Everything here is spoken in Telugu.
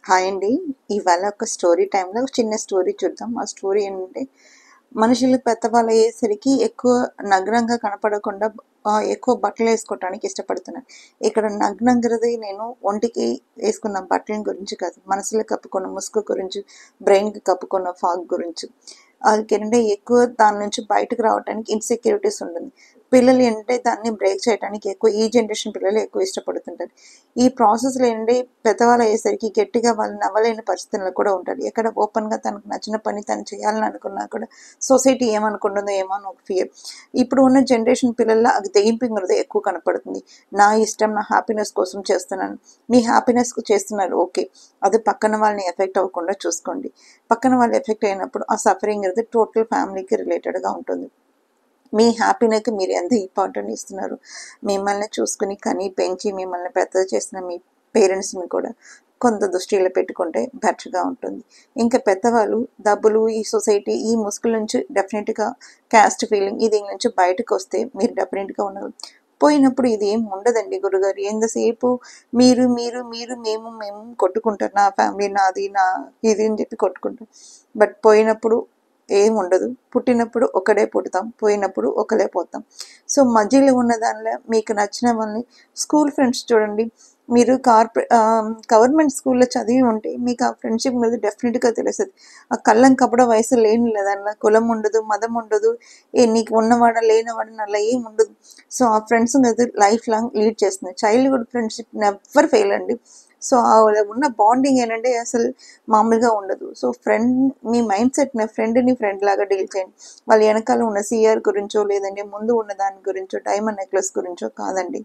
హాయ్ అండి. ఇవాళ ఒక స్టోరీ టైంలో ఒక చిన్న స్టోరీ చూద్దాం. ఆ స్టోరీ ఏంటంటే మనుషులు పెద్దవాళ్ళు అయ్యేసరికి ఎక్కువ నగ్నంగా కనపడకుండా ఎక్కువ బట్టలు వేసుకోవటానికి ఇష్టపడుతున్నారు. ఇక్కడ నగ్నంగరది నేను ఒంటికి వేసుకున్న బట్టల గురించి కాదు, మనసులో కప్పుకున్న ముసుగు గురించి, బ్రెయిన్కి కప్పుకున్న ఫాగ్ గురించి. ఏంటంటే ఎక్కువ దాని నుంచి బయటకు రావడానికి ఇన్సెక్యూరిటీస్ ఉంటుంది. పిల్లలు ఏంటంటే దాన్ని బ్రేక్ చేయడానికి ఎక్కువ ఈ జనరేషన్ పిల్లలు ఎక్కువ ఇష్టపడుతుంటారు. ఈ ప్రాసెస్లో ఏంటంటే పెద్దవాళ్ళు అయ్యేసరికి గట్టిగా వాళ్ళు నవ్వలేని పరిస్థితుల్లో కూడా ఉంటారు. ఎక్కడ ఓపెన్గా తనకు నచ్చిన పని తను చేయాలని అనుకున్నా కూడా సొసైటీ ఏమనుకుంటుందో ఏమో అని ఒక ఫియర్. ఇప్పుడు ఉన్న జనరేషన్ పిల్లల్లో అది తెగింపు ఎక్కువ కనపడుతుంది. నా ఇష్టం, నా హ్యాపీనెస్ కోసం చేస్తున్నాను. మీ హ్యాపీనెస్కు చేస్తున్నారు, ఓకే. అది పక్కన వాళ్ళని ఎఫెక్ట్ అవ్వకుండా చూసుకోండి. పక్కన వాళ్ళు ఎఫెక్ట్ అయినప్పుడు ఆ సఫరింగ్ అనేది టోటల్ ఫ్యామిలీకి రిలేటెడ్గా ఉంటుంది. మీ హ్యాపీనెస్కి మీరు ఎంత ఇంపార్టెంట్ ఇస్తున్నారు, మిమ్మల్ని చూసుకుని కని పెంచి మిమ్మల్ని పెద్ద చేసిన మీ పేరెంట్స్ని కూడా కొంత దృష్టిలో పెట్టుకుంటే బెటర్గా ఉంటుంది. ఇంకా పెద్దవాళ్ళు డబ్బులు, ఈ సొసైటీ, ఈ ముసుగుల నుంచి డెఫినెట్గా క్యాస్ట్ ఫీలింగ్ ఇది నుంచి బయటకు వస్తే మీరు డెఫినెట్గా ఉండరు. పోయినప్పుడు ఇది ఏం ఉండదండి గురుగారు, ఎంతసేపు మీరు మీరు మీరు మేము మేము కొట్టుకుంటారు, నా ఫ్యామిలీ నాది నా ఇది అని చెప్పి కొట్టుకుంటారు. బట్ పోయినప్పుడు ఏం ఉండదు. పుట్టినప్పుడు ఒకడే పుడతాం, పోయినప్పుడు ఒకలే పోతాం. సో మధ్యలో ఉన్న దానిలో మీకు నచ్చిన వాళ్ళని, స్కూల్ ఫ్రెండ్స్ చూడండి, మీరు గవర్నమెంట్ స్కూల్లో చదివి ఉంటే మీకు ఆ ఫ్రెండ్షిప్ మీద డెఫినెట్గా తెలుస్తుంది. ఆ కళ్ళం కపడ వయసు లేని లేదన్న కులం ఉండదు, మతం ఉండదు, నీకు ఉన్నవాడ లేనివాడ అలా ఏం ఉండదు. సో ఆ ఫ్రెండ్స్ మీద లైఫ్ లాంగ్ లీడ్ చేస్తుంది. చైల్డ్హుడ్ ఫ్రెండ్షిప్ నెవర్ ఫెయిల్ అండి. సో ఉన్న బాండింగ్ ఏంటంటే అసలు మామూలుగా ఉండదు. సో మీ మైండ్ సెట్ని ఫ్రెండ్ని ఫ్రెండ్ లాగా డీల్ చేయండి. వాళ్ళ వెనకాల ఉన్న సిఆర్ గురించో లేదంటే ముందు ఉన్న దాని గురించో డైమండ్ నెక్లెస్ గురించో కాదండి.